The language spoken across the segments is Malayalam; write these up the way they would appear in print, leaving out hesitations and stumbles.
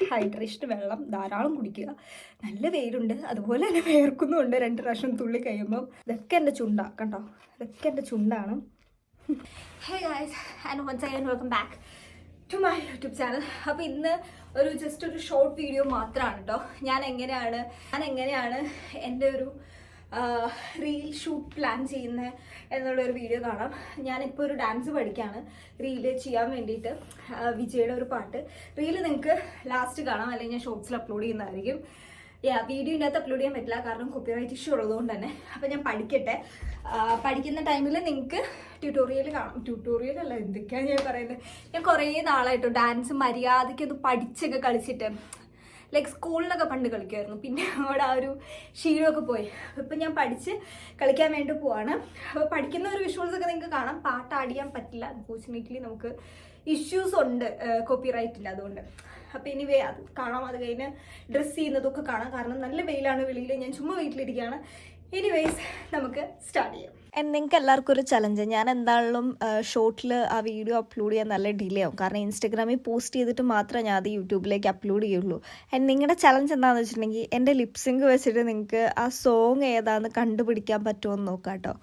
ഹൈഡ്രേഷൻ വെള്ളം ധാരാളം കുടിക്കുക. നല്ല വെയിലുണ്ട്, അതുപോലെ തന്നെ വേർക്കുന്നുമുണ്ട് 2 പ്രാവശ്യം തുള്ളി കഴിയുമ്പം. ഇതൊക്കെ എൻ്റെ ചുണ്ടാണ് കണ്ടോ, ഇതൊക്കെ എൻ്റെ ചുണ്ടാണ്. Hey guys and once again welcome back to my YouTube channel. അപ്പോൾ ഇന്ന് ജസ്റ്റ് ഒരു ഷോർട്ട് വീഡിയോ മാത്രമാണ് കേട്ടോ. ഞാൻ എങ്ങനെയാണ് എൻ്റെ ഒരു റീൽ ഷൂട്ട് പ്ലാൻ ചെയ്യുന്നത് എന്നുള്ളൊരു വീഡിയോ കാണാം. ഞാനിപ്പോൾ ഒരു ഡാൻസ് പഠിക്കുകയാണ് റീല് ചെയ്യാൻ വേണ്ടിയിട്ട്. വിജയുടെ ഒരു പാട്ട് റീല് നിങ്ങൾക്ക് ലാസ്റ്റ് കാണാം, അല്ലെങ്കിൽ ഞാൻ ഷോർട്സിൽ അപ്ലോഡ് ചെയ്യുന്നതായിരിക്കും. വീഡിയോ ഇതിനകത്ത് അപ്ലോഡ് ചെയ്യാൻ പറ്റില്ല, കാരണം കോപ്പിറൈറ്റ് ഇഷ്യൂ ഉള്ളതുകൊണ്ട് തന്നെ. അപ്പോൾ ഞാൻ പഠിക്കട്ടെ. പഠിക്കുന്ന ടൈമിൽ നിങ്ങൾക്ക് ട്യൂട്ടോറിയൽ കാണാം. ട്യൂട്ടോറിയൽ അല്ല, എന്തൊക്കെയാണ് ഞാൻ പറയുന്നത്. ഞാൻ കുറേ നാളായിട്ടും ഡാൻസ് മര്യാദയ്ക്കൊന്ന് പഠിച്ചൊക്കെ കളിച്ചിട്ട്, ലൈക്ക് സ്കൂളിലൊക്കെ പണ്ട് കളിക്കുമായിരുന്നു. പിന്നെ അവിടെ ആ ഒരു ശീലമൊക്കെ പോയി. ഇപ്പം ഞാൻ പഠിച്ച് കളിക്കാൻ വേണ്ടി പോവാണ്. അപ്പോൾ പഠിക്കുന്ന ഒരു വിഷ്വൽസൊക്കെ നിങ്ങൾക്ക് കാണാം. പാട്ട് ആടിയാൻ പറ്റില്ല, അൺഫോർച്ചുനേറ്റ്ലി നമുക്ക് ഇഷ്യൂസ് ഉണ്ട്, കോപ്പിറൈറ്റ് ഇല്ല, അതുകൊണ്ട്. അപ്പോൾ ഇനി അത് കാണാം. അത് കഴിഞ്ഞ് ഡ്രസ്സ് ചെയ്യുന്നതൊക്കെ കാണാം, കാരണം നല്ല വെയിലാണ് വെളിയിൽ. ഞാൻ ചുമ്മാ വീട്ടിലിരിക്കുകയാണ്. എനിവേസ് നമുക്ക് സ്റ്റാർട്ട് ചെയ്യാം. നിങ്ങൾക്ക് എല്ലാവർക്കും ഒരു ചലഞ്ച്. ഞാൻ എന്തായാലും ഷോർട്ടിൽ ആ വീഡിയോ അപ്ലോഡ് ചെയ്യാൻ നല്ല ഡിലേ ആവും, കാരണം ഇൻസ്റ്റഗ്രാമിൽ പോസ്റ്റ് ചെയ്തിട്ട് മാത്രമേ ഞാൻ അത് യൂട്യൂബിലേക്ക് അപ്ലോഡ് ചെയ്യുള്ളൂ. നിങ്ങളുടെ ചലഞ്ച് എന്താണെന്ന് വെച്ചിട്ടുണ്ടെങ്കിൽ എൻ്റെ ലിപ്സിങ്ക് വെച്ചിട്ട് നിങ്ങൾക്ക് ആ സോങ് ഏതാണെന്ന് കണ്ടുപിടിക്കാൻ പറ്റുമോ എന്ന് നോക്കാം കേട്ടോ.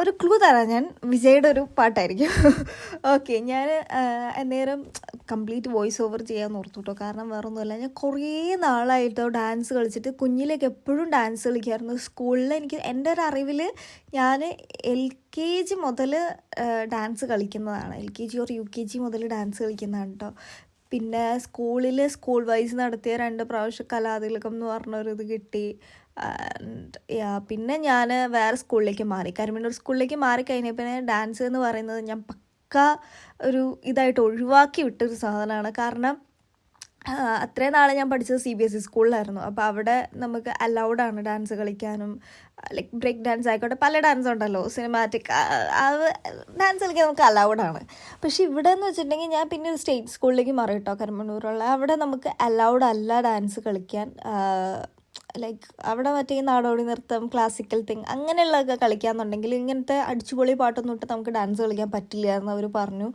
ഒരു ക്ലൂ തരാം ഞാൻ. വിജയുടെ ഒരു പാട്ടായിരിക്കും. ഓക്കെ, ഞാൻ അന്നേരം കംപ്ലീറ്റ് വോയിസ് ഓവർ ചെയ്യാൻ ഓർത്തു കേട്ടോ. കാരണം വേറൊന്നുമല്ല, ഞാൻ കുറേ നാളായിട്ടോ ഡാൻസ് കളിച്ചിട്ട്. കുഞ്ഞിലേക്ക് എപ്പോഴും ഡാൻസ് കളിക്കുമായിരുന്നു. സ്കൂളിൽ എൻ്റെ ഒരു അറിവിൽ ഞാൻ LKG മുതൽ ഡാൻസ് കളിക്കുന്നതാണ്. LKG ഓർ UKG മുതൽ ഡാൻസ് കളിക്കുന്നതാണ് കേട്ടോ. പിന്നെ സ്കൂൾ വൈസ് നടത്തിയ 2 പ്രാവശ്യം കലാതിലകം എന്ന് പറഞ്ഞൊരിത് കിട്ടി. പിന്നെ ഞാൻ വേറെ സ്കൂളിലേക്ക് മാറി, കരിമണ്ണൂർ സ്കൂളിലേക്ക് മാറിക്കഴിഞ്ഞപ്പോൾ ഡാൻസ് എന്ന് പറയുന്നത് ഞാൻ പക്ക ഒരു ഇതായിട്ട് ഒഴിവാക്കി വിട്ടൊരു സാധനമാണ്. കാരണം അത്രയും നാളെ ഞാൻ പഠിച്ചത് CBSE സ്കൂളിലായിരുന്നു. അപ്പോൾ അവിടെ നമുക്ക് അലൗഡാണ് ഡാൻസ് കളിക്കാനും, ലൈക്ക് ബ്രേക്ക് ഡാൻസ് ആയിക്കോട്ടെ, പല ഡാൻസ് ഉണ്ടല്ലോ, സിനിമാറ്റിക് ഡാൻസ് കളിക്കാൻ നമുക്ക് അലൗഡാണ്. പക്ഷെ ഇവിടെ എന്ന് വെച്ചിട്ടുണ്ടെങ്കിൽ ഞാൻ പിന്നെ ഒരു സ്റ്റേറ്റ് സ്കൂളിലേക്ക് മാറി കേട്ടോ, കരിമണ്ണൂരുള്ള. അവിടെ നമുക്ക് അലൗഡ് അല്ല ഡാൻസ് കളിക്കാൻ. ലൈക്ക് അവിടെ മറ്റേ നാടോടി നൃത്തം, ക്ലാസിക്കൽ തിങ് അങ്ങനെയുള്ളതൊക്കെ കളിക്കാമെന്നുണ്ടെങ്കിൽ ഇങ്ങനത്തെ അടിച്ചുപൊളി പാട്ടൊന്നും ഇട്ട് നമുക്ക് ഡാൻസ് കളിക്കാൻ പറ്റില്ല എന്ന് അവർ പറഞ്ഞു.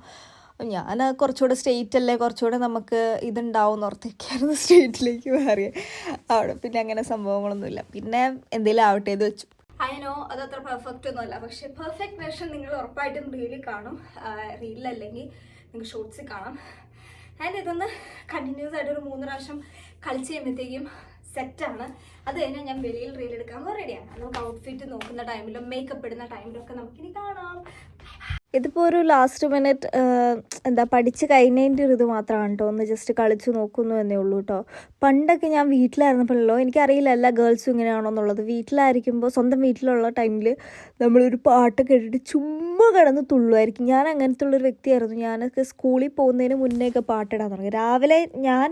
ഞാൻ കുറച്ചുകൂടെ സ്റ്റേറ്റ് അല്ലേ, കുറച്ചുകൂടെ നമുക്ക് ഇതുണ്ടാവും എന്നോർത്തേക്കായിരുന്നു സ്റ്റേറ്റിലേക്ക് മാറിയത്. അവിടെ പിന്നെ അങ്ങനെ സംഭവങ്ങളൊന്നുമില്ല. പിന്നെ എന്തെങ്കിലും ആവട്ടെ എന്ന് വെച്ചു. അതിനോ അതത്ര പെർഫെക്റ്റ് ഒന്നും അല്ല, പക്ഷെ പെർഫെക്റ്റ് വേർഷൻ നിങ്ങൾ ഉറപ്പായിട്ടും റീലിൽ കാണും. റീലിലല്ലെങ്കിൽ നിങ്ങൾക്ക് ഷോർട്സിൽ കാണാം. ആൻഡ് ഇതൊന്ന് കണ്ടിന്യൂസ് ആയിട്ട് ഒരു 3 പ്രാവശ്യം കളിച്ച് കഴിയുമ്പോഴത്തേക്കും സെറ്റാണ്. അത് കഴിഞ്ഞാൽ ഞാൻ വെളിയിൽ റീൽ എടുക്കാൻ റെഡിയാണ്. നമുക്ക് ഔട്ട്ഫിറ്റ് നോക്കുന്ന ടൈമിലും മേക്കപ്പ് ഇടുന്ന ടൈമിലൊക്കെ നമുക്കിനി കാണാം. ഇതിപ്പോൾ ഒരു ലാസ്റ്റ് മിനിറ്റ് പഠിച്ച് കഴിഞ്ഞതിൻ്റെ ഒരു ഇത് മാത്രമാണ് കേട്ടോ. ഒന്ന് ജസ്റ്റ് കളിച്ച് നോക്കുന്നു എന്നേ ഉള്ളൂ കേട്ടോ. പണ്ടൊക്കെ ഞാൻ വീട്ടിലായിരുന്നപ്പോഴല്ലോ, എനിക്കറിയില്ല എല്ലാ ഗേൾസും ഇങ്ങനെയാണോ എന്നുള്ളത്. വീട്ടിലായിരിക്കുമ്പോൾ, സ്വന്തം വീട്ടിലുള്ള ടൈമിൽ നമ്മളൊരു പാട്ട് കേട്ടിട്ട് ചുമ്മാ കിടന്ന് തുള്ളുമായിരിക്കും. ഞാൻ അങ്ങനത്തെ ഉള്ളൊരു വ്യക്തിയായിരുന്നു. ഞാനൊക്കെ സ്കൂളിൽ പോകുന്നതിന് മുന്നേയൊക്കെ പാട്ടിടാൻ തുടങ്ങി. രാവിലെ ഞാൻ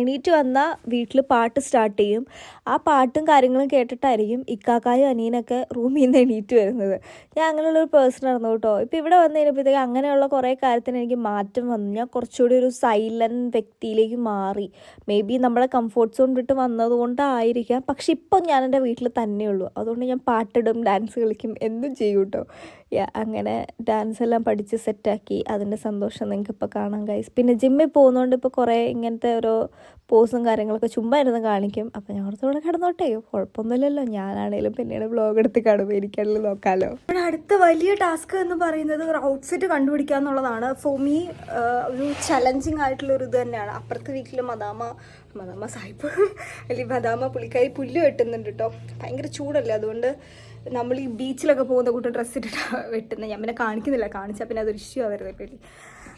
എണീറ്റ് വന്നാൽ വീട്ടിൽ പാട്ട് സ്റ്റാർട്ട് ചെയ്യും. ആ പാട്ടും കാര്യങ്ങളും കേട്ടിട്ടായിരിക്കും ഇക്കാക്കായും അനിയനൊക്കെ റൂമിൽ നിന്ന് എണീറ്റ് വരുന്നത്. ഞാൻ അങ്ങനെയുള്ളൊരു പേഴ്സൺ ആയിരുന്നു കേട്ടോ. ഇപ്പോൾ ഇവിടെ വന്നു കഴിഞ്ഞപ്പോഴത്തേക്ക് അങ്ങനെയുള്ള കുറേ കാര്യത്തിന് എനിക്ക് മാറ്റം വന്നു. ഞാൻ കുറച്ചുകൂടി ഒരു സൈലൻറ്റ് വ്യക്തിയിലേക്ക് മാറി. മേ ബി നമ്മളെ കംഫോർട്ട് സോൺ വിട്ട് വന്നതുകൊണ്ടായിരിക്കാം. പക്ഷെ ഇപ്പോൾ ഞാൻ എൻ്റെ വീട്ടിൽ തന്നെയുള്ളൂ. അതുകൊണ്ട് ഞാൻ പാട്ടിടും, ഡാൻസ് കളിക്കും, എന്തും ചെയ്യും കേട്ടോ. അങ്ങനെ ഡാൻസ് എല്ലാം പഠിച്ച് സെറ്റാക്കി. അതിൻ്റെ സന്തോഷം നിങ്ങൾക്ക് ഇപ്പോൾ കാണാം ഗൈസ്. പിന്നെ ജിമ്മിൽ പോകുന്നതുകൊണ്ട് ഇപ്പോൾ കുറേ ഇങ്ങനത്തെ ഓരോ പോസും കാര്യങ്ങളൊക്കെ ചുമ്മാ ഇരുന്ന് കാണിക്കും. അപ്പോൾ ഞാൻ കുറച്ചുകൂടെ കിടന്നോട്ടെ, കുഴപ്പമൊന്നുമില്ലല്ലോ. ഞാനാണേലും പിന്നീട് വ്ളോഗ് എടുത്ത് കാണുമ്പോൾ എനിക്കാണെങ്കിലും നോക്കാമല്ലോ. ഇവിടെ അടുത്ത വലിയ ടാസ്ക് എന്ന് പറയുന്നത് ഒരു ഔട്ട്ഫിറ്റ് കണ്ടുപിടിക്കുക എന്നുള്ളതാണ്. ഫോർ മീ ഒരു ചലഞ്ചിങ് ആയിട്ടുള്ളൊരു ഇത് തന്നെയാണ്. അപ്പുറത്തെ വീട്ടിൽ മദാമ സാഹിബ് അല്ലെങ്കിൽ മദാമ പുള്ളിക്കാരി പുല്ല് വെട്ടുന്നുണ്ട് കേട്ടോ. ഭയങ്കര ചൂടല്ലേ, അതുകൊണ്ട് നമ്മൾ ഈ ബീച്ചിലൊക്കെ പോകുന്ന കൂട്ട് ഡ്രസ്സ് ഇട്ടിട്ടാണ് വെട്ടുന്നത്. ഞാൻ പിന്നെ കാണിക്കുന്നില്ല, കാണിച്ചാൽ പിന്നെ അതൊരു ഇഷ്യൂ ആവരുത് പേടി.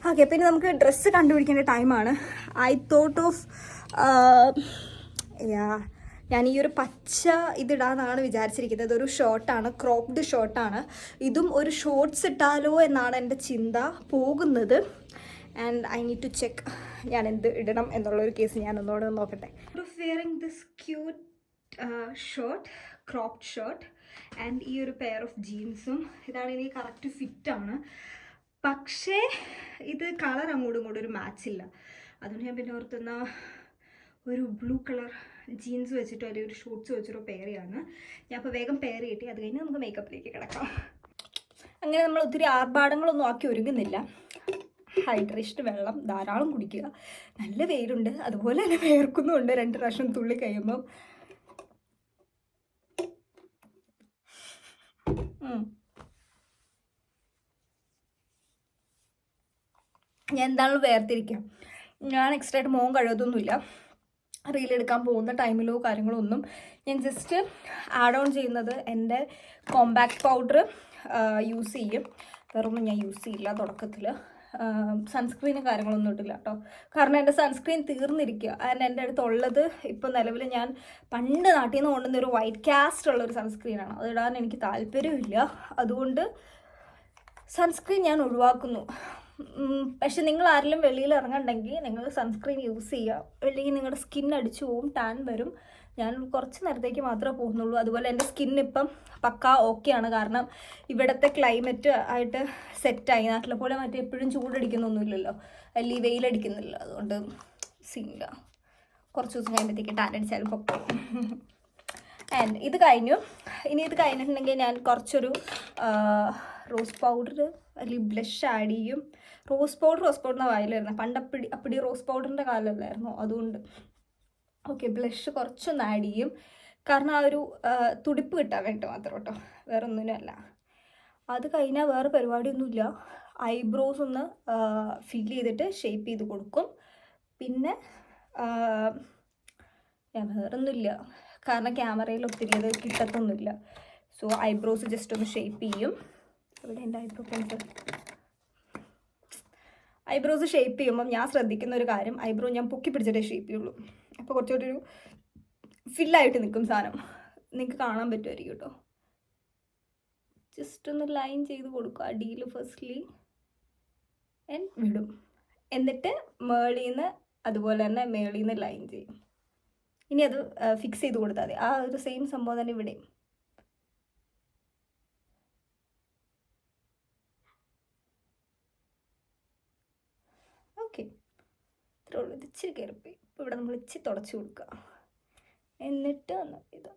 ഓക്കെ, പിന്നെ നമുക്ക് ഡ്രസ്സ് കണ്ടുപിടിക്കേണ്ട ടൈമാണ്. ഐ തോട്ട് ഓഫ് ഞാൻ ഈ ഒരു പച്ച ഇതിടാന്നാണ് വിചാരിച്ചിരിക്കുന്നത്. ഒരു ഷോർട്ടാണ്, ക്രോപ്ഡ് ഷോർട്ടാണ്. ഇതും ഒരു ഷോർട്ട്സ് ഇട്ടാലോ എന്നാണ് എൻ്റെ ചിന്ത പോകുന്നത്. And I need to check ഞാൻ എന്ത് ഇടണം എന്നുള്ളൊരു കേസ് ഞാൻ ഒന്നോടെ നോക്കട്ടെ. Wearing this cute shirt, cropped shirt and ഈ ഒരു പെയർ ഓഫ് ജീൻസും. ഇതാണ് എനിക്ക് കറക്റ്റ് ഫിറ്റാണ്. പക്ഷേ ഇത് കളർ അങ്ങോട്ടും ഇങ്ങോട്ടും ഒരു മാച്ചില്ല. അതുകൊണ്ട് ഞാൻ പിന്നെ ഓർത്തുന്ന ഒരു ബ്ലൂ കളർ ജീൻസ് വെച്ചിട്ടോ അല്ലെങ്കിൽ ഒരു ഷൂട്ട്സ് വെച്ചിട്ടോ പെയർ ചെയ്യാണ്. ഞാൻ അപ്പോൾ വേഗം പെയർ കിട്ടി. അത് കഴിഞ്ഞ് നമുക്ക് മേക്കപ്പിലേക്ക് കിടക്കാം. അങ്ങനെ നമ്മൾ ഒത്തിരി ആർഭാടങ്ങളൊന്നും ആക്കി ഒരുങ്ങുന്നില്ല. ഹൈഡ്രേഷൻ വെള്ളം ധാരാളം കുടിക്കുക. നല്ല വെയിലുണ്ട്, അതുപോലെ തന്നെ വേർക്കുന്നുമുണ്ട് 2 പ്രാവശ്യം തുള്ളി കഴിയുമ്പം. ഞാൻ എന്താണെങ്കിലും വേർതിരിക്കാം. ഞാൻ എക്സ്ട്രാ ആയിട്ട് മുഖം കഴുകത്തൊന്നുമില്ല. റീലെടുക്കാൻ പോകുന്ന ടൈമിലോ കാര്യങ്ങളോ ഒന്നും. ഞാൻ ജസ്റ്റ് ആഡ് ഓൺ ചെയ്യുന്നത് എൻ്റെ കോമ്പാക്ട് പൗഡർ യൂസ് ചെയ്യും. വേറൊന്നും ഞാൻ യൂസ് ചെയ്യില്ല തുടക്കത്തിൽ. സൺസ്ക്രീനും കാര്യങ്ങളൊന്നും ഇട്ടില്ല കേട്ടോ. കാരണം എൻ്റെ സൺസ്ക്രീൻ തീർന്നിരിക്കുക. ആൻഡ് എൻ്റെ അടുത്തുള്ളത് ഇപ്പോൾ നിലവിൽ ഞാൻ പണ്ട് നാട്ടിൽ നിന്ന് കൊണ്ടുവന്ന ഒരു വൈറ്റ് കാസ്റ്റ് ഉള്ളൊരു സൺസ്ക്രീനാണ്. അതിടാൻ എനിക്ക് താല്പര്യമില്ല. അതുകൊണ്ട് സൺസ്ക്രീൻ ഞാൻ ഒഴിവാക്കുന്നു. പക്ഷെ നിങ്ങൾ ആരെങ്കിലും വെളിയിൽ ഇറങ്ങണ്ടെങ്കിൽ നിങ്ങൾ സൺസ്ക്രീൻ യൂസ് ചെയ്യുക. അല്ലെങ്കിൽ നിങ്ങളുടെ സ്കിൻ അടിച്ചു പോവും, ടാൻ വരും. ഞാൻ കുറച്ച് നേരത്തേക്ക് മാത്രമേ പോകുന്നുള്ളൂ. അതുപോലെ എൻ്റെ സ്കിൻ ഇപ്പം പക്കാ ഓക്കെയാണ്. കാരണം ഇവിടുത്തെ ക്ലൈമറ്റ് ആയിട്ട് സെറ്റായി. നാട്ടിലെ പോലെ മറ്റേ എപ്പോഴും ചൂടടിക്കുന്നൊന്നുമില്ലല്ലോ, അല്ലെങ്കിൽ വെയിലടിക്കുന്നില്ല. അതുകൊണ്ട് സീനില്ല. കുറച്ച് ദിവസം കഴിയുമ്പോഴത്തേക്ക് ടാൻ അടിച്ചാലും പൊക്കും. ആൻഡ് ഇത് കഴിഞ്ഞു. ഇനി ഇത് കഴിഞ്ഞിട്ടുണ്ടെങ്കിൽ ഞാൻ കുറച്ചൊരു റോസ് പൗഡർ അല്ലെങ്കിൽ ബ്ലഷ് ആഡ് ചെയ്യും. റോസ് പൗഡർ എന്ന വായിലായിരുന്നു പണ്ട്. അപ്പടി റോസ് പൗഡറിൻ്റെ കാലമല്ലായിരുന്നു. അതുകൊണ്ട് ഓക്കെ, ബ്ലഷ് കുറച്ചൊന്ന് ആഡ് ചെയ്യും. കാരണം ആ ഒരു തുടിപ്പ് കിട്ടാൻ വേണ്ടി മാത്രം കേട്ടോ, വേറെ ഒന്നിനും അല്ല. അത് കഴിഞ്ഞാൽ വേറെ പരിപാടിയൊന്നുമില്ല. ഐബ്രോസ് ഒന്ന് ഫില്ല് ചെയ്തിട്ട് ഷേപ്പ് ചെയ്ത് കൊടുക്കും. പിന്നെ ഞാൻ വേറെ ഒന്നുമില്ല, കാരണം ക്യാമറയിൽ ഒത്തിരി അത് കിട്ടത്തൊന്നുമില്ല. സോ ഐബ്രോസ് ജസ്റ്റ് ഒന്ന് ഷേപ്പ് ചെയ്യും. ഇവിടെ എൻ്റെ ഐബ്രോസ് ഷേപ്പ് ചെയ്യുമ്പം ഞാൻ ശ്രദ്ധിക്കുന്ന ഒരു കാര്യം, ഐബ്രോ ഞാൻ പൊക്കി പിടിച്ചിട്ടേ ഷേപ്പ് ചെയ്യുള്ളൂ. അപ്പോൾ കുറച്ചുകൂടി ഒരു ഫില്ലായിട്ട് നിൽക്കും സാധനം. നിങ്ങൾക്ക് കാണാൻ പറ്റുമായിരിക്കും കേട്ടോ. ജസ്റ്റ് ഒന്ന് ലൈൻ ചെയ്ത് കൊടുക്കുക അടിയിൽ ഫസ്റ്റ്ലി, വിടും. എന്നിട്ട് മേളിന്ന് അതുപോലെ തന്നെ മേളിന്ന് ലൈൻ ചെയ്യും. ഇനി അത് ഫിക്സ് ചെയ്ത് കൊടുത്താൽ മതി. ആ ഒരു സെയിം സംഭവം തന്നെ ഇവിടെ. ഓക്കെ, ഇത്രേ ഉള്ളൂ. ഇത് ഇച്ചിരി കയറിപ്പോയി. ഇപ്പോൾ ഇവിടെ നമ്മൾ ഇച്ചിരി തുടച്ച് കൊടുക്കുക. എന്നിട്ട് ഒന്ന് ഇത്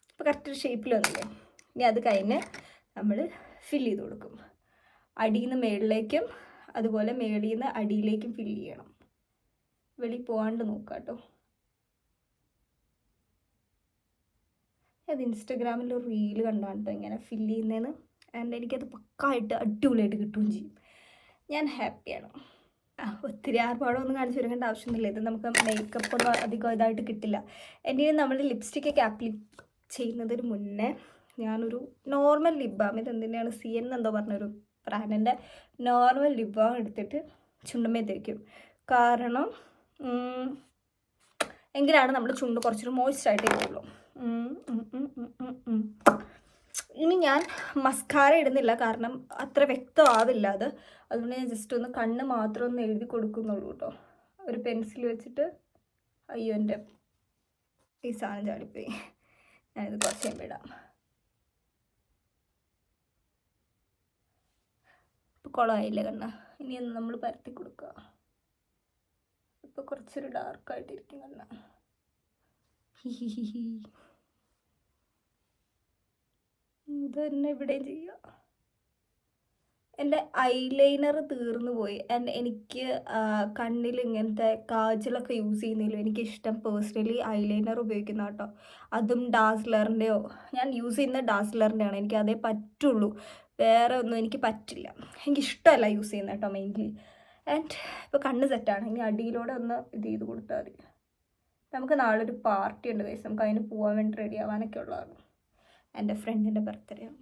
ഇപ്പോൾ കറക്റ്റ് ഒരു ഷേപ്പിൽ വന്നില്ലേ. ഇനി അത് കഴിഞ്ഞ് നമ്മൾ ഫില്ല് ചെയ്ത് കൊടുക്കും. അടിയിൽ നിന്ന് മേളിലേക്കും അതുപോലെ മേളിൽ നിന്ന് അടിയിലേക്കും ഫില്ല് ചെയ്യണം. വെളിയിൽ പോകാണ്ട് നോക്കുക കേട്ടോ. അത് ഇൻസ്റ്റഗ്രാമിൽ ഒരു റീല് കണ്ടാണ് കേട്ടോ ഇങ്ങനെ ഫില്ല് ചെയ്യുന്നതെന്ന്. ആൻഡ് എനിക്കത് പക്കായിട്ട് അടിപൊളിയായിട്ട് കിട്ടുകയും ചെയ്യും. ഞാൻ ഹാപ്പിയാണ്. ഒത്തിരി ആർഭാടമൊന്നും കാണിച്ചു കൊടുക്കേണ്ട ആവശ്യമൊന്നുമില്ല. ഇത് നമുക്ക് മേക്കപ്പ് ഒന്നും അധികം ഇതായിട്ട് കിട്ടില്ല. എൻ്റെ നമ്മൾ ലിപ്സ്റ്റിക്കൊക്കെ ആപ്ലിക്ക് ചെയ്യുന്നതിന് മുന്നേ ഞാനൊരു നോർമൽ ലിപ് ബാം, ഇതെന്തിനാണ് CN എന്തോ പറഞ്ഞൊരു ബ്രാൻഡിൻ്റെ നോർമൽ ലിപ് ബാം എടുത്തിട്ട് ചുണ്ടുമേ തേക്കും. കാരണം എങ്കിലാണ് നമ്മുടെ ചുണ്ട് കുറച്ചൊരു മോയ്സ്ചറായിട്ട് ഇരിക്കുള്ളൂ. ഇനി ഞാൻ മസ്കാര ഇടുന്നില്ല, കാരണം അത്ര വ്യക്തമാവില്ല അത്. അതുകൊണ്ട് ഞാൻ ജസ്റ്റ് ഒന്ന് കണ്ണ് മാത്രം ഒന്ന് എഴുതി കൊടുക്കുന്നുള്ളൂ കേട്ടോ. ഒരു പെൻസിൽ വെച്ചിട്ട്. അയ്യോ, എൻ്റെ ഈ സാധനം ചാടിപ്പോയി. ഞാനിത് കുറച്ച് കഴിയുമ്പോൾ ഇടാം. ഇപ്പോൾ കുളമായില്ലേ കണ്ണ്. ഇനി ഒന്ന് നമ്മൾ പരത്തി കൊടുക്കുക. ഇപ്പോൾ കുറച്ചൊരു ഡാർക്കായിട്ടിരിക്കും കണ്ണ്. ഇത് തന്നെ ഇവിടെയും ചെയ്യുക. എൻ്റെ ഐലൈനർ തീർന്നു പോയി. ആൻഡ് എനിക്ക് കണ്ണിൽ ഇങ്ങനത്തെ കാജലൊക്കെ യൂസ് ചെയ്യുന്നില്ല. എനിക്കിഷ്ടം പേഴ്സണലി ഐലൈനർ ഉപയോഗിക്കുന്ന കേട്ടോ. അതും ഡാസ്ലറിൻ്റെയോ, ഞാൻ യൂസ് ചെയ്യുന്ന ഡാസ്ലറിൻ്റെയാണ്. എനിക്ക് അതേ പറ്റുള്ളൂ, വേറെ ഒന്നും എനിക്ക് പറ്റില്ല. എനിക്കിഷ്ടമല്ല യൂസ് ചെയ്യുന്നത് കേട്ടോ മെയിൻലി. ആൻഡ് ഇപ്പോൾ കണ്ണ് സെറ്റാണ്. ഇനി അടിയിലൂടെ ഒന്ന് ഇത് ചെയ്ത് കൊടുത്താൽ മതി. നമുക്ക് നാളെ ഒരു പാർട്ടി ഉണ്ട് ഗൈസ്. നമുക്ക് അതിന് പോകാൻ വേണ്ടി റെഡി ആവാനൊക്കെ ഉള്ളതാണ്. എൻ്റെ ഫ്രണ്ടിൻ്റെ ബർത്ത്ഡേ ആണ്.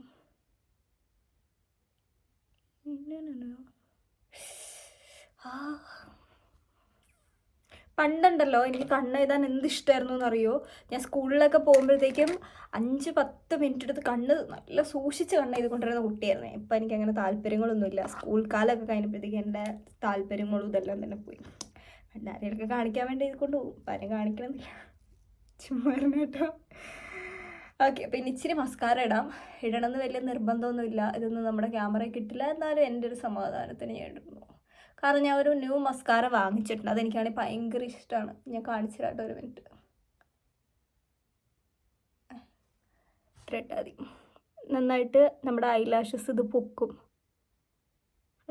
പണ്ടുണ്ടല്ലോ എനിക്ക് കണ്ണ് എഴുതാൻ എന്ത് ഇഷ്ടമായിരുന്നു എന്നറിയോ. ഞാൻ സ്കൂളിലൊക്കെ പോകുമ്പോഴത്തേക്കും 5-10 മിനിറ്റ് എടുത്ത് കണ്ണ് നല്ല സൂക്ഷിച്ച് കണ്ണ് എഴുതിക്കൊണ്ടിരുന്ന കുട്ടിയായിരുന്നു. ഇപ്പം എനിക്ക് അങ്ങനെ താല്പര്യങ്ങളൊന്നുമില്ല. സ്കൂൾ കാലമൊക്കെ കഴിഞ്ഞപ്പോഴത്തേക്കും എൻ്റെ താല്പര്യങ്ങളും ഇതെല്ലാം തന്നെ പോയി. എല്ലാവരെയൊക്കെ കാണിക്കാൻ വേണ്ടി എഴുതിക്കൊണ്ട് പോകും. ആരും കാണിക്കണമെന്നില്ല, ചുമ്മാ കേട്ടോ. ഓക്കെ, അപ്പോൾ ഇനി ഇച്ചിരി മസ്കാര ഇടണമെന്ന് വലിയ നിർബന്ധമൊന്നുമില്ല. ഇതൊന്നും നമ്മുടെ ക്യാമറയിൽ കിട്ടില്ല, എന്നാലും എൻ്റെ ഒരു സമാധാനത്തിന് ഞാൻ ഇടുന്നു. കാരണം ഞാൻ ഒരു ന്യൂ മസ്കാര വാങ്ങിച്ചിട്ടുണ്ട്. അതെനിക്കാണെങ്കിൽ ഭയങ്കര ഇഷ്ടമാണ്. ഞാൻ കാണിച്ചു തരാട്ടോ, ഒരു മിനിറ്റ്. ഇട്ടാൽ മതി. നന്നായിട്ട് നമ്മുടെ ഐലാഷസ് ഇത് പൊക്കും.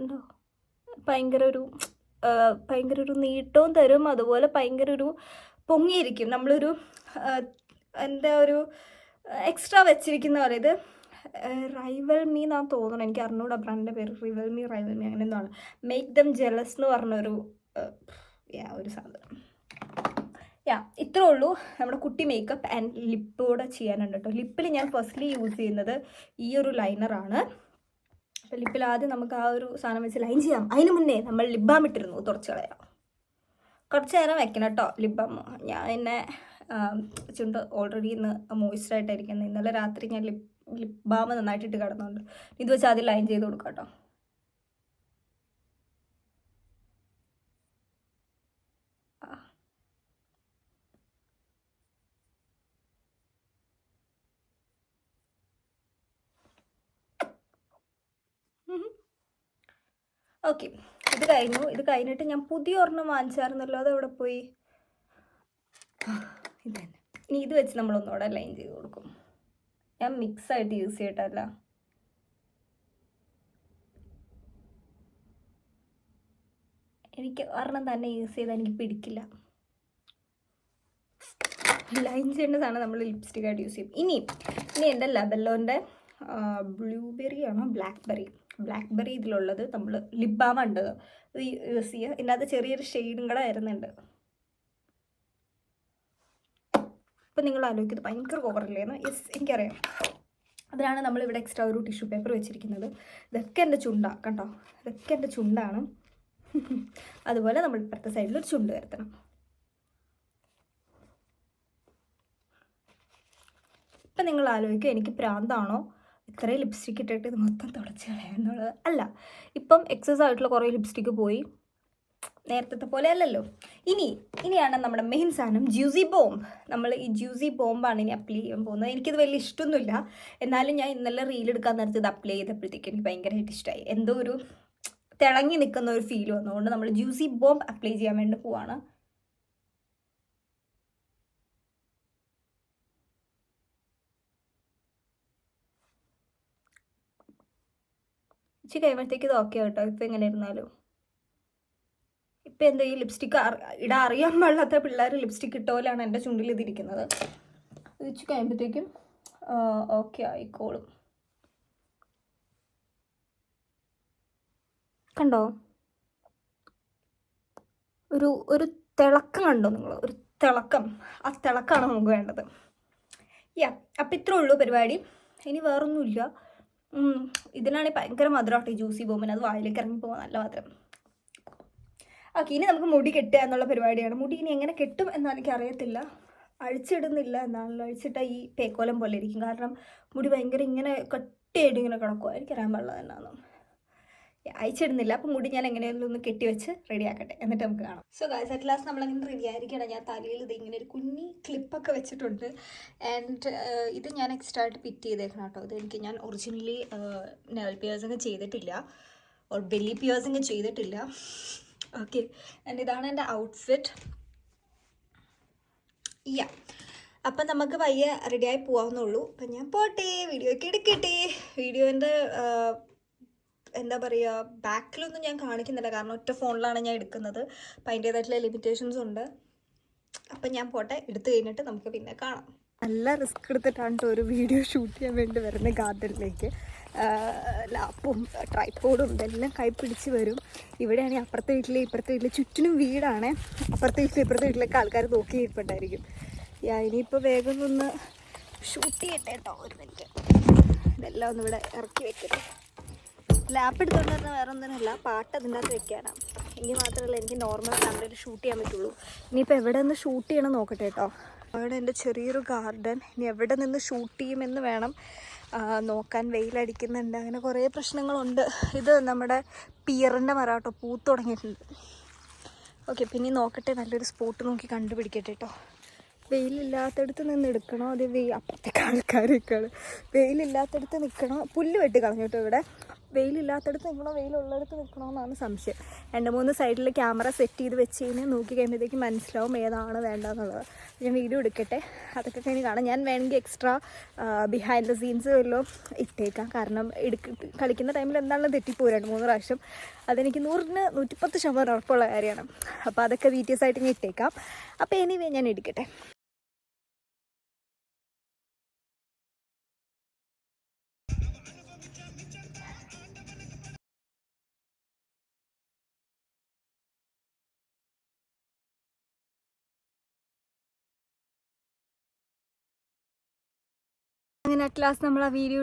ഉണ്ടോ? ഭയങ്കര ഒരു നീട്ടവും തരും. അതുപോലെ ഭയങ്കര ഒരു പൊങ്ങിയിരിക്കും. നമ്മളൊരു എന്താ ഒരു എക്സ്ട്രാ വെച്ചിരിക്കുന്ന പോലെ. ഇത് റൈവൽ മീ എന്നാണ് തോന്നുന്നു, എനിക്ക് അറിഞ്ഞൂടാ ബ്രാൻഡിൻ്റെ പേര്. റൈവൽ മീ അങ്ങനെ എന്താണ്, മേക്ക് ദം ജെലസ് എന്ന് പറഞ്ഞൊരു ഒരു സാധനം. ഇത്രേ ഉള്ളൂ നമ്മുടെ കുട്ടി മേക്കപ്പ്. ആൻഡ് ലിപ്പ് കൂടെ ചെയ്യാനുണ്ട് കേട്ടോ. ലിപ്പിൽ ഞാൻ ഫസ്റ്റ്ലി യൂസ് ചെയ്യുന്നത് ഈ ഒരു ലൈനറാണ്. അപ്പോൾ ലിപ്പിൽ ആദ്യം നമുക്ക് ആ ഒരു സാധനം വെച്ച് ലൈൻ ചെയ്യാം. അതിന് മുന്നേ നമ്മൾ ലിപ് ബാം ഇട്ടിരുന്നു, തുടച്ച് കളയാം. കുറച്ച് നേരം വെക്കണം കേട്ടോ ലിപ് ബാം. ഞാൻ ചുണ്ട് ഓൾറെഡി ഇന്ന് മോയ്സ്ചറായിട്ടായിരിക്കുന്നത്. ഇന്നലെ രാത്രി ഞാൻ ലിപ് ബാം നന്നായിട്ടിട്ട് കിടന്നുണ്ട്. ഇത് വെച്ച് ആദ്യം ലൈൻ ചെയ്ത് കൊടുക്കാം കേട്ടോ. ഓക്കെ, ഇത് കഴിഞ്ഞു. ഇത് കഴിഞ്ഞിട്ട് ഞാൻ പുതിയ ഒരെണ്ണം വാങ്ങിച്ചായിരുന്നല്ലോ, അതെവിടെ പോയി? ഇത് തന്നെ. ഇനി ഇത് വെച്ച് നമ്മളൊന്നുകൂടെ ലൈൻ ചെയ്ത് കൊടുക്കും. ഞാൻ മിക്സായിട്ട് യൂസ് ചെയ്തിട്ടല്ല. എനിക്ക് ഒരെണ്ണം തന്നെ യൂസ് ചെയ്താൽ എനിക്ക് പിടിക്കില്ല. ലൈൻ ചെയ്യേണ്ട സാധനം നമ്മൾ ലിപ്സ്റ്റിക്കായിട്ട് യൂസ് ചെയ്യും. ഇനി എൻ്റെ ലബെല്ലോൻ്റെ ബ്ലൂബെറി ആണോ ബ്ലാക്ക്ബെറി ഇതിലുള്ളത് നമ്മൾ ലിപ് ബാം ഉണ്ട്, ഇത് യൂസ് ചെയ്യുക. ഇതിനകത്ത് ചെറിയൊരു ഷെയ്ഡും കൂടെ വരുന്നുണ്ട്. ഇപ്പം നിങ്ങൾ ആലോചിക്കുന്നത് ഭയങ്കര ഓവറില്ലേന്ന്. യെസ്, എനിക്കറിയാം. അതിനാണ് നമ്മളിവിടെ എക്സ്ട്രാ ഒരു ടിഷ്യൂ പേപ്പർ വെച്ചിരിക്കുന്നത്. ഇതൊക്കെ എൻ്റെ ചുണ്ടാണ് കണ്ടോ, ഇതൊക്കെ എൻ്റെ ചുണ്ടാണ്. അതുപോലെ നമ്മൾ ഇപ്പുറത്തെ സൈഡിൽ ഒരു ചുണ്ട് വരുത്തണം. ഇപ്പം നിങ്ങൾ ആലോചിക്കുക എനിക്ക് പ്രാന്താണോ ഇത്രയും ലിപ്സ്റ്റിക്ക് ഇട്ടിട്ട് ഇത് മൊത്തം തുടച്ച് കളയാന്നുള്ളത്. അല്ല, ഇപ്പം എക്സസ് ആയിട്ടുള്ള കുറേ ലിപ്സ്റ്റിക്ക് പോയി, നേരത്തെ പോലെ അല്ലല്ലോ. ഇനിയാണ് നമ്മുടെ മെയിൻ സാധനം ജ്യൂസി ബോംബ്. നമ്മൾ ഈ ജ്യൂസി ബോംബാണ് ഇനി അപ്ലൈ ചെയ്യാൻ പോകുന്നത്. എനിക്കിത് വലിയ ഇഷ്ടമൊന്നുമില്ല, എന്നാലും ഞാൻ ഇന്നലെ റീലെടുക്കാൻ നേരത്തെ ഇത് അപ്ലൈ ചെയ്തപ്പോഴത്തേക്ക് എനിക്ക് ഭയങ്കരമായിട്ട് ഇഷ്ടമായി. എന്തോ ഒരു തിളങ്ങി നിൽക്കുന്ന ഒരു ഫീൽ വന്നതുകൊണ്ട് നമ്മൾ ജ്യൂസി ബോംബ് അപ്ലൈ ചെയ്യാൻ വേണ്ടി പോവാണ്. ഇച്ചിരി കഴിയുമ്പോഴത്തേക്ക് ഇത് ഓക്കെ കേട്ടോ. ഇപ്പം എങ്ങനെ ഇരുന്നാലും ഇപ്പം എന്താ ഈ ലിപ്സ്റ്റിക്ക് ഇടാൻ അറിയാൻ പാടില്ലാത്ത പിള്ളേർ ലിപ്സ്റ്റിക്ക് ഇട്ട പോലെയാണ് എൻ്റെ ചുണ്ടിൽ ഇതിരിക്കുന്നത്. ഇത് ഇച്ചിരി കഴിയുമ്പോഴത്തേക്കും ഓക്കെ ആയിക്കോളും. കണ്ടോ ഒരു തിളക്കം കണ്ടോ നിങ്ങൾ? ഒരു തിളക്കം, ആ തിളക്കമാണ് നമുക്ക് വേണ്ടത്. അപ്പം ഇത്രേ ഉള്ളൂ പരിപാടി. ഇനി വേറൊന്നുമില്ല. ഇതിനാണെങ്കിൽ ഭയങ്കര മധുരമാട്ടോ ഈ ജ്യൂസി ബോംബിന്. അത് വായിലേക്ക് ഇറങ്ങി പോകാൻ നല്ല മധുരം. ഓക്കെ, ഇനി നമുക്ക് മുടി കെട്ടുക എന്നുള്ള പരിപാടിയാണ്. മുടി ഇനി എങ്ങനെ കെട്ടും എന്നാണ് എനിക്ക് അറിയത്തില്ല. അഴിച്ചിടുന്നില്ല എന്നാണല്ലോ. അഴിച്ചിട്ടാൽ ഈ പേക്കോലം പോലെ ഇരിക്കും. കാരണം മുടി ഭയങ്കര ഇങ്ങനെ കട്ടിയായിട്ട് ഇങ്ങനെ കിടക്കുമോ, എനിക്കറിയാൻ പാടില്ല എന്നാണ്. അയച്ചിടുന്നില്ല. അപ്പം മുടി ഞാൻ എങ്ങനെയെങ്കിലും ഒന്ന് കെട്ടി വെച്ച് റെഡിയാക്കട്ടെ, എന്നിട്ട് നമുക്ക് കാണാം. സോ ഗൈസ്, അറ്റ് ലാസ്റ്റ് നമ്മളങ്ങനെ റെഡി ആയിരിക്കണം. ഞാൻ തലയിൽ ഇത് ഇങ്ങനെ ഒരു കുഞ്ഞി ക്ലിപ്പൊക്കെ വെച്ചിട്ടുണ്ട്. ആൻഡ് ഇത് ഞാൻ എക്സ്ട്രാ ആയിട്ട് ഫിറ്റ് ചെയ്തേക്കണം കേട്ടോ. ഇത് എനിക്ക് ഞാൻ ഒറിജിനലി നെയിൽ പിയേഴ്സിങ് ചെയ്തിട്ടില്ല, ഓർ ബെല്ലി പിയേഴ്സിങ് ചെയ്തിട്ടില്ല. ഓക്കെ, ആൻഡ് ഇതാണ് എൻ്റെ ഔട്ട്ഫിറ്റ്. അപ്പം നമുക്ക് പയ്യെ റെഡിയായി പോകാവുന്നുള്ളൂ. അപ്പം ഞാൻ പോട്ടെ, വീഡിയോ ഒക്കെ എടുക്കട്ടെ. വീഡിയോൻ്റെ എന്താ പറയുക, ബാക്കിലൊന്നും ഞാൻ കാണിക്കുന്നില്ല, കാരണം ഒറ്റ ഫോണിലാണ് ഞാൻ എടുക്കുന്നത്. അപ്പം അതിൻ്റേതായിട്ടുള്ള ലിമിറ്റേഷൻസ് ഉണ്ട്. അപ്പം ഞാൻ പോട്ടെ, എടുത്തു കഴിഞ്ഞിട്ട് നമുക്ക് പിന്നെ കാണാം. നല്ല റിസ്ക് എടുത്തിട്ടാണ് ഒരു വീഡിയോ ഷൂട്ട് ചെയ്യാൻ വേണ്ടി വരുന്ന ഗാർഡനിലേക്ക്. ലാപ്പും ട്രൈപ്പോഡും ഇതെല്ലാം കൈ പിടിച്ച് വരും. ഇവിടെയാണെങ്കിൽ അപ്പുറത്തെ വീട്ടിൽ ഇപ്പുറത്തെ വീട്ടിൽ ചുറ്റിനും വീടാണ്. അപ്പുറത്തെ വീട്ടിൽ ഇപ്പുറത്തെ വീട്ടിലൊക്കെ ആൾക്കാർ നോക്കിയിരിപ്പുണ്ടായിരിക്കും. ഇനിയിപ്പോൾ വേഗം ഒന്ന് ഷൂട്ട് ചെയ്യട്ടെ കേട്ടോ. ഒരു മിനിറ്റ്, ഇതെല്ലാം ഒന്ന് ഇവിടെ ഇറക്കി വെക്കട്ടെ. ലാപ്പ് എടുത്തുകൊണ്ട് തന്നെ വേറെ ഒന്നിനല്ല, പാട്ട് അതിൻ്റെ അകത്ത് വെക്കാനാണ്. ഇനി മാത്രമല്ല എനിക്ക് നോർമൽ ക്യാമറയിൽ ഷൂട്ട് ചെയ്യാൻ പറ്റുള്ളൂ. ഇനിയിപ്പോൾ എവിടെ നിന്ന് ഷൂട്ട് ചെയ്യണം നോക്കട്ടെ കേട്ടോ. അവിടെ എൻ്റെ ചെറിയൊരു ഗാർഡൻ. ഇനി എവിടെ നിന്ന് ഷൂട്ട് ചെയ്യുമെന്ന് വേണം നോക്കാൻ. വെയിലടിക്കുന്നുണ്ട്, അങ്ങനെ കുറേ പ്രശ്നങ്ങളുണ്ട്. ഇത് നമ്മുടെ പിയറിൻ്റെ മരം കേട്ടോ, പൂത്ത് തുടങ്ങിയിട്ടുണ്ട്. ഓക്കെ, പിന്നെ നോക്കട്ടെ, നല്ലൊരു സ്പോട്ട് നോക്കി കണ്ടുപിടിക്കട്ടെ കേട്ടോ. വെയിലില്ലാത്തടുത്ത് നിന്ന് എടുക്കണോ, അത് അപ്പുറത്തേക്ക് ആൾക്കാരേക്കാൾ വെയിലില്ലാത്തടുത്ത് നിൽക്കണോ. പുല്ല് വെട്ടി കളഞ്ഞു കേട്ടോ ഇവിടെ. വെയിലില്ലാത്തടത്ത് നിൽക്കണോ വെയിലുള്ളിടത്ത് നിൽക്കണമെന്നാണ് സംശയം. 2-3 സൈഡിൽ ക്യാമറ സെറ്റ് ചെയ്ത് വെച്ച് കഴിഞ്ഞ് നോക്കി കഴിയുമ്പോഴത്തേക്ക് മനസ്സിലാവും ഏതാണ് വേണ്ടതെന്നുള്ളത്. ഞാൻ വീഡിയോ എടുക്കട്ടെ, അതൊക്കെ കഴിഞ്ഞ് കാണാം. ഞാൻ വേണമെങ്കിൽ എക്സ്ട്രാ ബിഹൈൻഡ് ദ സീൻസ് വല്ലതും ഇട്ടേക്കാം. കാരണം കളിക്കുന്ന ടൈമിൽ എന്താണെങ്കിലും തെറ്റിപ്പോയി 2-3 പ്രാവശ്യം. അതെനിക്ക് 100-110% ഉറപ്പുള്ള കാര്യമാണ്. അപ്പോൾ അതൊക്കെ വീഡിയോസ് ആയിട്ട് ഞാൻ ഇട്ടേക്കാം. അപ്പോൾ എനിവേ ഞാൻ എടുക്കട്ടെ. അങ്ങനെ അറ്റ് ലാസ്റ്റ് നമ്മൾ ആ വീഡിയോ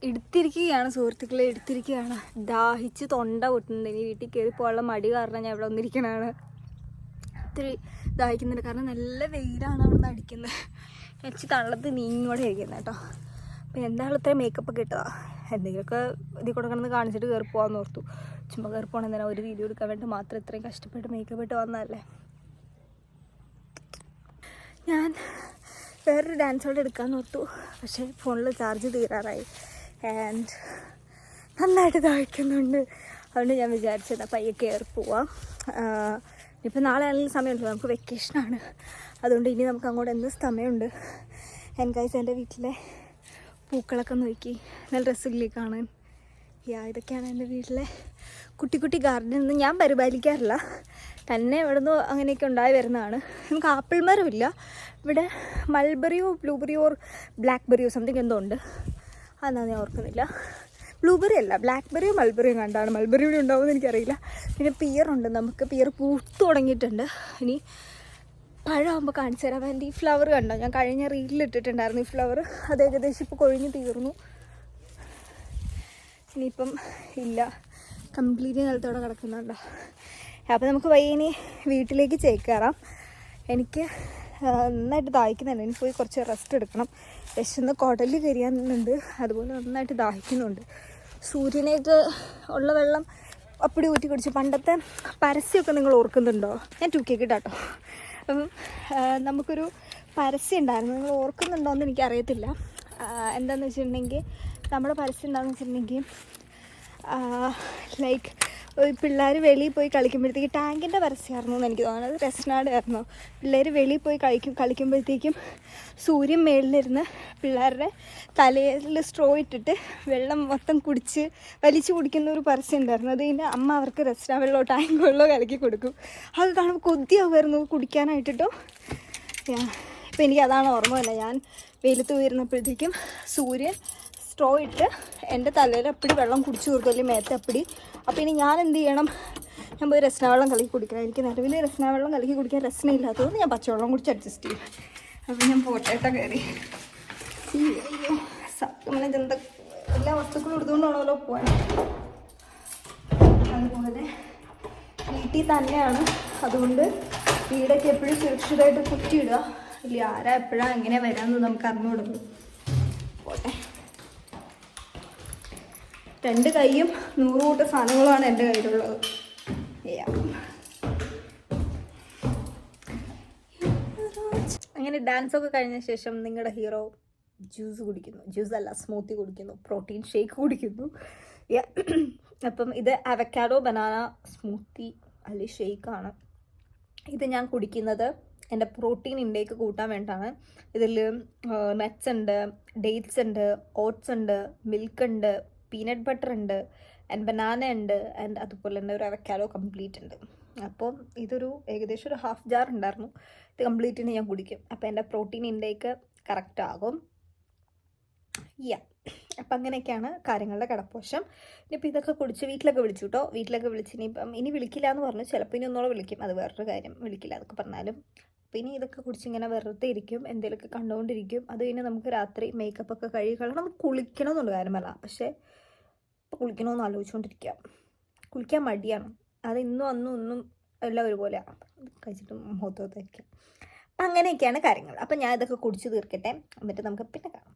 എടുത്തിരിക്കുകയാണ് സുഹൃത്തുക്കളെ, എടുത്തിരിക്കുകയാണ്. ദാഹിച്ച് തൊണ്ട പൊട്ടുന്നുണ്ട്. ഇനി വീട്ടിൽ കയറി പോകാനുള്ള മടി കാരണം ഞാൻ ഇവിടെ വന്നിരിക്കണതാണ്. ഒത്തിരി ദാഹിക്കുന്നുണ്ട് കാരണം നല്ല വെയിലാണ് അവിടെ നിന്ന് അടിക്കുന്നത്. വെച്ച് തള്ളത്ത് നീങ്ങോടെ ഇരിക്കുന്നത് കേട്ടോ. അപ്പോൾ എന്താണ് ഇത്രയും മേക്കപ്പൊക്കെ ഇട്ടതാ, എന്തെങ്കിലുമൊക്കെ ഇതിൽ കൂടെ കിടന്ന് കാണിച്ചിട്ട് കയറി പോകാമെന്ന് ഓർത്തു. ചുമ്മാ കയറി പോകണം എന്തിനാ, ഒരു വീഡിയോ എടുക്കാൻ വേണ്ടി മാത്രം ഇത്രയും കഷ്ടപ്പെട്ട് മേക്കപ്പ് ഇട്ട് വന്നതല്ലേ. ഞാൻ വേറൊരു ഡാൻസോടെ എടുക്കാമെന്ന് ഓർത്തു, പക്ഷേ ഫോണിൽ ചാർജ് തീരാറായി. ആൻഡ് നന്നായിട്ട് ദാഹിക്കുന്നുണ്ട്. അതുകൊണ്ട് ഞാൻ വിചാരിച്ചത് പയ്യെ കയറി പോവാം. ഇപ്പം നാളെ ആണെങ്കിൽ സമയമുണ്ടല്ലോ, നമുക്ക് വെക്കേഷനാണ്. അതുകൊണ്ട് ഇനി നമുക്ക് അങ്ങോട്ട് എന്ത് സമയമുണ്ട്. ഗൈസ് എൻ്റെ വീട്ടിലെ പൂക്കളൊക്കെ നോക്കി, നല്ല രസമില്ലേ കാണാൻ. ഇതൊക്കെയാണ് എൻ്റെ വീട്ടിലെ കുട്ടി കുട്ടി ഗാർഡൻ. ഒന്നും ഞാൻ പരിപാലിക്കാറില്ല, തന്നെ ഇവിടെ നിന്ന് അങ്ങനെയൊക്കെ ഉണ്ടായി വരുന്നതാണ്. നമുക്ക് ആപ്പിൾ മരമില്ല ഇവിടെ. മൾബറിയോ ബ്ലൂബെറിയോ ബ്ലാക്ക്ബെറിയോ സംതിങ് എന്തോ ഉണ്ട്, അതെന്താ ഞാൻ ഓർക്കുന്നില്ല. ബ്ലൂബെറി അല്ല, ബ്ലാക്ക്ബെറിയോ മൾബറിയോ കണ്ടാണ്. മൾബറി ഇവിടെ ഉണ്ടാവുമെന്ന് എനിക്കറിയില്ല. പിന്നെ പിയറുണ്ട്, നമുക്ക് പിയർ പൂത്ത് തുടങ്ങിയിട്ടുണ്ട്. ഇനി പഴമാകുമ്പോൾ കാണിച്ചു തരാം. എൻ്റെ ഈ ഫ്ലവർ കണ്ടോ, ഞാൻ കഴിഞ്ഞ റീലിലിട്ടിട്ടുണ്ടായിരുന്നു ഈ ഫ്ലവർ. അത് ഏകദേശം ഇപ്പോൾ കൊഴിഞ്ഞ് തീർന്നു. ഇനിയിപ്പം ഇല്ല, കംപ്ലീറ്റ് നിലത്തോടെ കിടക്കുന്നുണ്ടോ. അപ്പോൾ നമുക്ക് വൈകിനി വീട്ടിലേക്ക് ചേക്കേറാം. എനിക്ക് നന്നായിട്ട് ദാഹിക്കുന്നുണ്ട്. എനിക്ക് പോയി കുറച്ച് റെസ്റ്റ് എടുക്കണം. വിശന്ന് കുടല് കരിയാനുണ്ട്, അതുപോലെ നന്നായിട്ട് ദാഹിക്കുന്നുണ്ട്. സൂര്യനേക്ക് ഉള്ള വെള്ളം അപ്പടി ഊറ്റി കുടിച്ചു. പണ്ടത്തെ പരസ്യമൊക്കെ നിങ്ങൾ ഓർക്കുന്നുണ്ടോ? ഞാൻ 2K കിട്ടാട്ടോ. അപ്പം നമുക്കൊരു പരസ്യം ഉണ്ടായിരുന്നു, നിങ്ങൾ ഓർക്കുന്നുണ്ടോ എന്ന് എനിക്കറിയത്തില്ല. എന്താണെന്ന് വെച്ചിട്ടുണ്ടെങ്കിൽ നമ്മുടെ പരസ്യം എന്താണെന്ന് വെച്ചിട്ടുണ്ടെങ്കിൽ ലൈക്ക് പിള്ളേർ വെളിയിൽ പോയി കളിക്കുമ്പോഴത്തേക്ക് ടാങ്കിൻ്റെ പരസ്യമായിരുന്നു എന്ന് എനിക്ക് തോന്നുന്നത്. റെസ്നാട് ആയിരുന്നു. പിള്ളേർ വെളിയിൽ പോയി കളിക്കുമ്പോഴത്തേക്കും സൂര്യൻ മേളിലിരുന്ന് പിള്ളേരുടെ തലയിൽ സ്ട്രോ ഇട്ടിട്ട് വെള്ളം മൊത്തം വലിച്ചു കുടിക്കുന്ന ഒരു പരസ്യം ഉണ്ടായിരുന്നു. അത് കഴിഞ്ഞാൽ അമ്മ അവർക്ക് റെസ്നാ വെള്ളമോ ടാങ്ക് വെള്ളമോ കലക്കി കൊടുക്കും. അത് കാണുമ്പോൾ കൊതിയാവുമായിരുന്നു കുടിക്കാനായിട്ടോ. ഇപ്പം എനിക്ക് അതാണ് ഓർമ്മ തന്നെ. ഞാൻ വെയിലത്ത് പോയിരുന്നപ്പോഴത്തേക്കും സൂര്യൻ സ്ട്രോ ഇട്ട് എൻ്റെ തലയിൽ അപ്പടി വെള്ളം കുടിച്ചു തീർക്കും, അല്ലെങ്കിൽ മേത്തെ അപ്പടി. അപ്പോൾ ഇനി ഞാൻ എന്ത് ചെയ്യണം, ഞാൻ പോയി രസന വെള്ളം കലക്കി കുടിക്കണം. എനിക്ക് നിലവിൽ രസന വെള്ളം കലക്കി കുടിക്കാൻ രസന ഇല്ലാത്തതുകൊണ്ട് ഞാൻ പച്ചവെള്ളം കുടിച്ച് അഡ്ജസ്റ്റ് ചെയ്യും. അപ്പോൾ ഞാൻ പോട്ടേട്ട കയറി. അയ്യോ സത്യം, ഇതെന്താ എല്ലാ വസ്തുക്കളും എടുത്തുകൊണ്ടാണല്ലോ പോകാൻ. അതുപോലെ വീട്ടിൽ തന്നെയാണ്, അതുകൊണ്ട് വീടൊക്കെ എപ്പോഴും സുരക്ഷിതമായിട്ട് കുറ്റിയിടുക. ഇല്ല ആരാ എപ്പോഴാണ് എങ്ങനെ വരാമെന്ന് നമുക്ക് അറിഞ്ഞുകൊടുക്കും. പോട്ടെ. 2 കൈയും 100 കൂട്ടം സാധനങ്ങളാണ് എൻ്റെ കയ്യിലുള്ളത്. അങ്ങനെ ഡാൻസൊക്കെ കഴിഞ്ഞ ശേഷം നിങ്ങളുടെ ഹീറോ ജ്യൂസ് കുടിക്കുന്നു. ജ്യൂസ് അല്ല, സ്മൂത്തി കുടിക്കുന്നു, പ്രോട്ടീൻ ഷേക്ക് കുടിക്കുന്നു. അപ്പം ഇത് അവക്കാഡോ ബനാന സ്മൂത്തി അല്ലെങ്കിൽ ഷേക്കാണ്. ഇത് ഞാൻ കുടിക്കുന്നത് എൻ്റെ പ്രോട്ടീൻ ഇൻടേക്ക് കൂട്ടാൻ വേണ്ടിയിട്ടാണ്. ഇതിൽ നട്ട്സ് ഉണ്ട്, ഡേറ്റ്സ് ഉണ്ട്, ഓട്സ് ഉണ്ട്, മിൽക്ക് ഉണ്ട്, പീനട്ട് ബട്ടർ ഉണ്ട്, ആൻഡ് ബനാന ഉണ്ട്, ആൻഡ് അതുപോലെ തന്നെ ഒരു അവക്കാഡോ കംപ്ലീറ്റ് ഉണ്ട്. അപ്പോൾ ഇതൊരു ഏകദേശം ഒരു 1/2 ജാർ ഉണ്ടായിരുന്നു. ഇത് കംപ്ലീറ്റിന് ഞാൻ കുടിക്കും. അപ്പോൾ എൻ്റെ പ്രോട്ടീൻ ഇൻടേക്ക് കറക്റ്റ് ആകും. അപ്പം അങ്ങനെയൊക്കെയാണ് കാര്യങ്ങളുടെ കിടപ്പോശം. ഇനിയിപ്പോൾ ഇതൊക്കെ കുടിച്ച് വീട്ടിലൊക്കെ വിളിച്ചു കേട്ടോ. വീട്ടിലൊക്കെ വിളിച്ച് ഇനി വിളിക്കില്ല എന്ന് പറഞ്ഞു. ചിലപ്പോൾ ഇനി ഒന്നുകൂടെ വിളിക്കും, അത് വേറൊരു കാര്യം. വിളിക്കില്ല എന്നൊക്കെ പറഞ്ഞാലും അപ്പോൾ ഇനി ഇതൊക്കെ കുടിച്ചിങ്ങനെ വെറുതെ ഇരിക്കും, എന്തെങ്കിലുമൊക്കെ കണ്ടുകൊണ്ടിരിക്കും. അത് കഴിഞ്ഞ് നമുക്ക് രാത്രി മേക്കപ്പൊക്കെ കഴുകി കളയണം. നമുക്ക് കുളിക്കണമെന്നുള്ള കാര്യമല്ല, പക്ഷേ ഇപ്പോൾ കുളിക്കണമെന്ന് ആലോചിച്ചുകൊണ്ടിരിക്കുക. കുളിക്കാൻ മടിയാണ്. അത് ഇന്നും അന്നും ഒന്നും എല്ലാം ഒരുപോലെയാണ്, കഴിച്ചിട്ട് മുഖത്തോട്ടായിരിക്കും. അപ്പം അങ്ങനെയൊക്കെയാണ് കാര്യങ്ങൾ. അപ്പം ഞാൻ ഇതൊക്കെ കുടിച്ച് തീർക്കട്ടെ, എന്നിട്ട് നമുക്ക് പിന്നെ കാണാം.